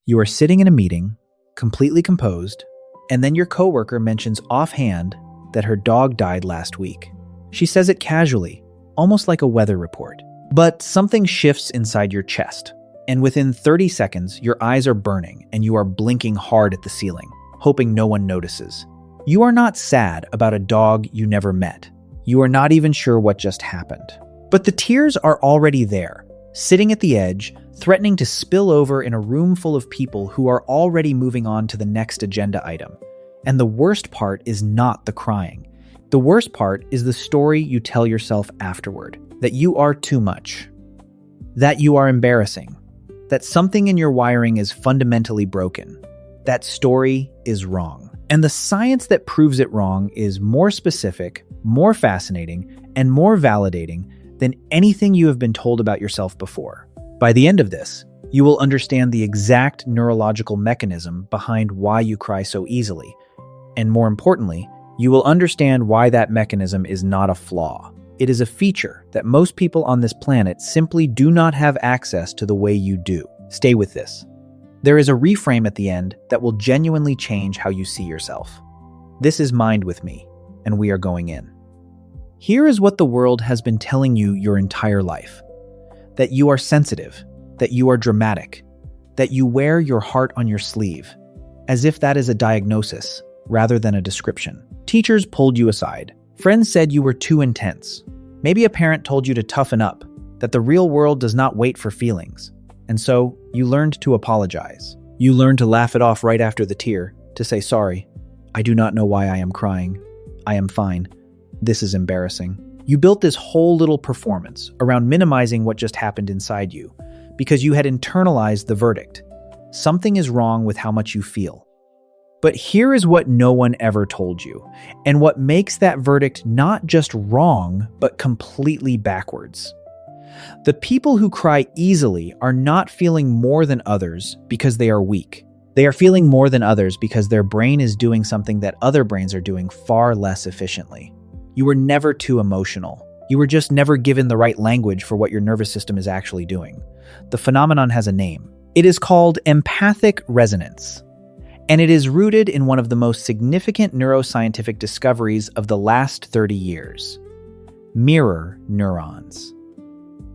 You are sitting in a meeting, completely composed, and then your coworker mentions offhand that her dog died last week. She says it casually, almost like a weather report. But something shifts inside your chest, and within 30 seconds, your eyes are burning and you are blinking hard at the ceiling, hoping no one notices. You are not sad about a dog you never met. You are not even sure what just happened. But the tears are already there, sitting at the edge, threatening to spill over in a room full of people who are already moving on to the next agenda item. And the worst part is not the crying. The worst part is the story you tell yourself afterward, that you are too much, that you are embarrassing, that something in your wiring is fundamentally broken. That story is wrong. And the science that proves it wrong is more specific, more fascinating, and more validating than anything you have been told about yourself before. By the end of this, you will understand the exact neurological mechanism behind why you cry so easily. And more importantly, you will understand why that mechanism is not a flaw. It is a feature that most people on this planet simply do not have access to the way you do. Stay with this. There is a reframe at the end that will genuinely change how you see yourself. This is Mind with me, and we are going in. Here is what the world has been telling you your entire life. That you are sensitive, that you are dramatic, that you wear your heart on your sleeve, as if that is a diagnosis rather than a description. Teachers pulled you aside. Friends said you were too intense. Maybe a parent told you to toughen up, that the real world does not wait for feelings. And so, you learned to apologize. You learned to laugh it off right after the tear, to say sorry. I do not know why I am crying. I am fine. This is embarrassing. You built this whole little performance around minimizing what just happened inside you, because you had internalized the verdict. Something is wrong with how much you feel. But here is what no one ever told you, and what makes that verdict not just wrong, but completely backwards. The people who cry easily are not feeling more than others because they are weak. They are feeling more than others because their brain is doing something that other brains are doing far less efficiently. You were never too emotional. You were just never given the right language for what your nervous system is actually doing. The phenomenon has a name. It is called empathic resonance. And it is rooted in one of the most significant neuroscientific discoveries of the last 30 years: mirror neurons.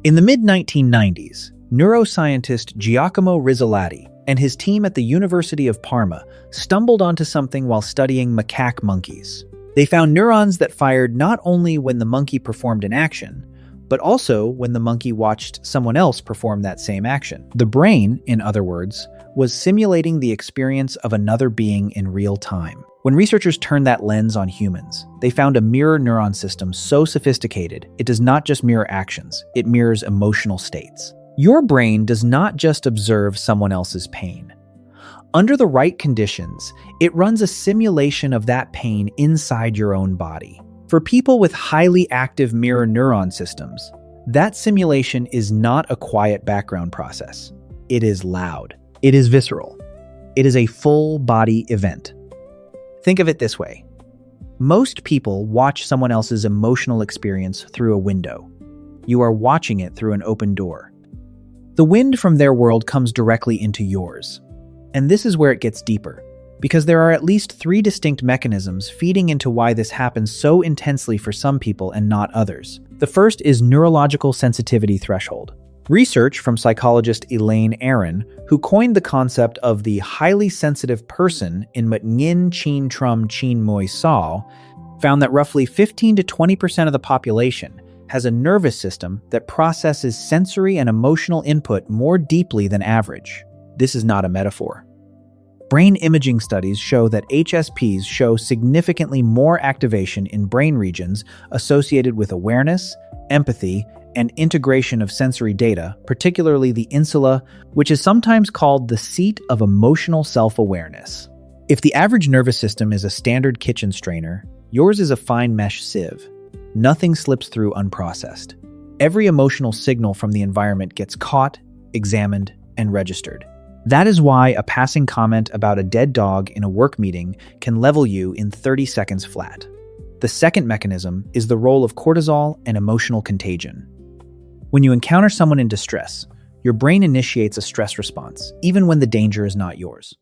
In the mid-1990s, neuroscientist Giacomo Rizzolatti and his team at the University of Parma stumbled onto something while studying macaque monkeys. They found neurons that fired not only when the monkey performed an action, but also when the monkey watched someone else perform that same action. The brain, in other words, was simulating the experience of another being in real time. When researchers turned that lens on humans, they found a mirror neuron system so sophisticated, it does not just mirror actions, it mirrors emotional states. Your brain does not just observe someone else's pain. Under the right conditions, it runs a simulation of that pain inside your own body. For people with highly active mirror neuron systems, that simulation is not a quiet background process. It is loud. It is visceral. It is a full-body event. Think of it this way. Most people watch someone else's emotional experience through a window. You are watching it through an open door. The wind from their world comes directly into yours. And this is where it gets deeper, because there are at least 3 distinct mechanisms feeding into why this happens so intensely for some people and not others. The first is neurological sensitivity threshold. Research from psychologist Elaine Aron, who coined the concept of the highly sensitive person in Mut Ngin Chin Trum Chin Moi Sao, found that roughly 15 to 20% of the population has a nervous system that processes sensory and emotional input more deeply than average. This is not a metaphor. Brain imaging studies show that HSPs show significantly more activation in brain regions associated with awareness, empathy, and integration of sensory data, particularly the insula, which is sometimes called the seat of emotional self-awareness. If the average nervous system is a standard kitchen strainer, yours is a fine mesh sieve. Nothing slips through unprocessed. Every emotional signal from the environment gets caught, examined, and registered. That is why a passing comment about a dead dog in a work meeting can level you in 30 seconds flat. The second mechanism is the role of cortisol and emotional contagion. When you encounter someone in distress, your brain initiates a stress response, even when the danger is not yours.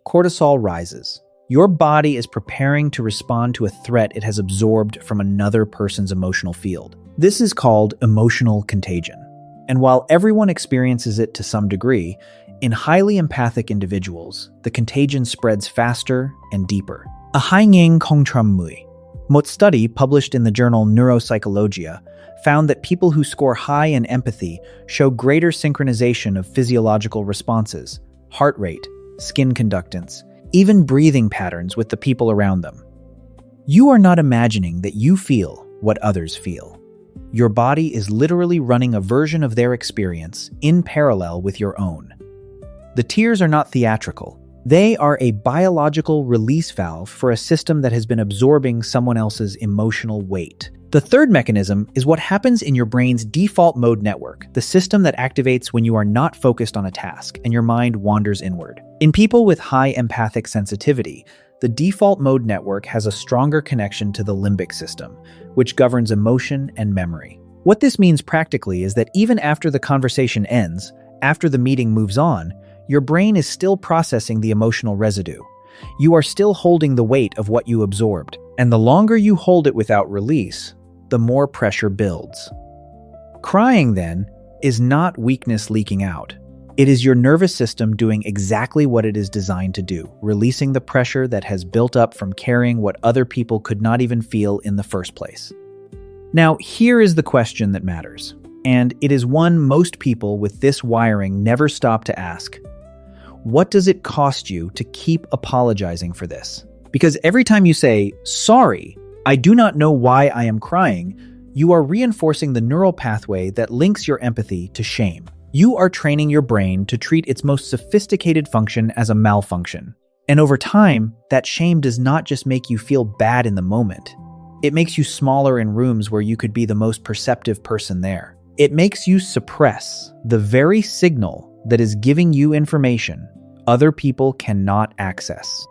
Cortisol rises. Your body is preparing to respond to a threat it has absorbed from another person's emotional field. This is called emotional contagion. And while everyone experiences it to some degree, in highly empathic individuals, the contagion spreads faster and deeper. A haingeng kongtramui. Mot study published in the journal Neuropsychologia found that people who score high in empathy show greater synchronization of physiological responses, heart rate, skin conductance, even breathing patterns with the people around them. You are not imagining that you feel what others feel. Your body is literally running a version of their experience in parallel with your own. The tears are not theatrical. They are a biological release valve for a system that has been absorbing someone else's emotional weight. The third mechanism is what happens in your brain's default mode network, the system that activates when you are not focused on a task and your mind wanders inward. In people with high empathic sensitivity, the default mode network has a stronger connection to the limbic system, which governs emotion and memory. What this means practically is that even after the conversation ends, after the meeting moves on, your brain is still processing the emotional residue. You are still holding the weight of what you absorbed, and the longer you hold it without release, the more pressure builds. Crying, then, is not weakness leaking out. It is your nervous system doing exactly what it is designed to do, releasing the pressure that has built up from carrying what other people could not even feel in the first place. Now, here is the question that matters, and it is one most people with this wiring never stop to ask. What does it cost you to keep apologizing for this? Because every time you say, "Sorry, I do not know why I am crying," you are reinforcing the neural pathway that links your empathy to shame. You are training your brain to treat its most sophisticated function as a malfunction. And over time, that shame does not just make you feel bad in the moment. It makes you smaller in rooms where you could be the most perceptive person there. It makes you suppress the very signal that is giving you information other people cannot access.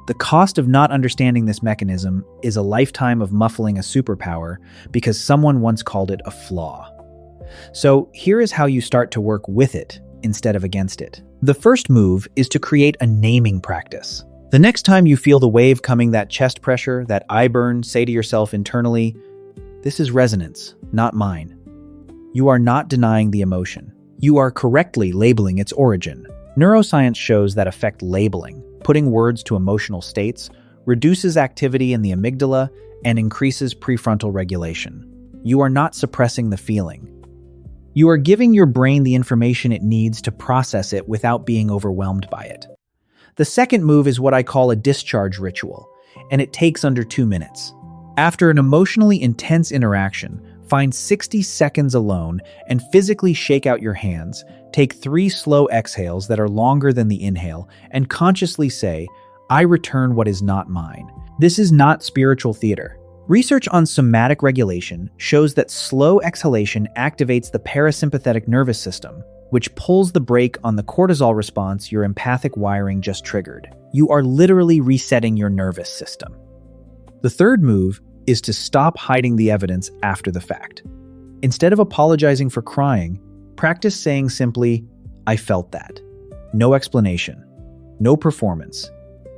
The cost of not understanding this mechanism is a lifetime of muffling a superpower because someone once called it a flaw. So here is how you start to work with it instead of against it. The first move is to create a naming practice. The next time you feel the wave coming, that chest pressure, that eye burn, say to yourself internally, "This is resonance, not mine." You are not denying the emotion. You are correctly labeling its origin. Neuroscience shows that effect labeling, putting words to emotional states, reduces activity in the amygdala and increases prefrontal regulation. You are not suppressing the feeling. You are giving your brain the information it needs to process it without being overwhelmed by it. The second move is what I call a discharge ritual, and it takes under 2 minutes. After an emotionally intense interaction, find 60 seconds alone and physically shake out your hands. Take 3 slow exhales that are longer than the inhale and consciously say, "I return what is not mine." This is not spiritual theater. Research on somatic regulation shows that slow exhalation activates the parasympathetic nervous system, which pulls the brake on the cortisol response your empathic wiring just triggered. You are literally resetting your nervous system. The third move is to stop hiding the evidence after the fact. Instead of apologizing for crying, practice saying simply, "I felt that." No explanation, no performance,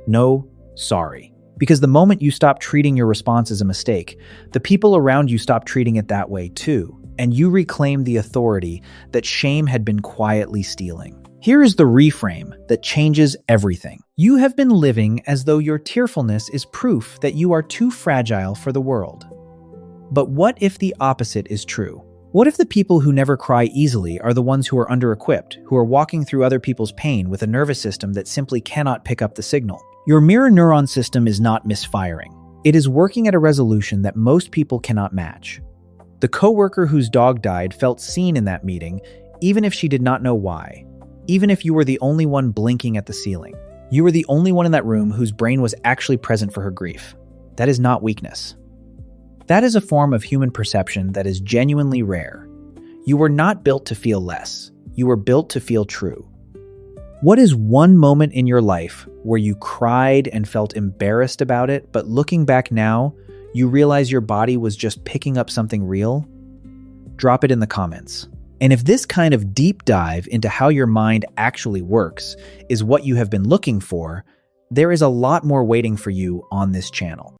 no sorry. Because the moment you stop treating your response as a mistake, the people around you stop treating it that way too, and you reclaim the authority that shame had been quietly stealing. Here is the reframe that changes everything. You have been living as though your tearfulness is proof that you are too fragile for the world. But what if the opposite is true? What if the people who never cry easily are the ones who are under-equipped, who are walking through other people's pain with a nervous system that simply cannot pick up the signal? Your mirror neuron system is not misfiring. It is working at a resolution that most people cannot match. The coworker whose dog died felt seen in that meeting, even if she did not know why. Even if you were the only one blinking at the ceiling. You were the only one in that room whose brain was actually present for her grief. That is not weakness. That is a form of human perception that is genuinely rare. You were not built to feel less. You were built to feel true. What is one moment in your life where you cried and felt embarrassed about it, but looking back now, you realize your body was just picking up something real? Drop it in the comments. And if this kind of deep dive into how your mind actually works is what you have been looking for, there is a lot more waiting for you on this channel.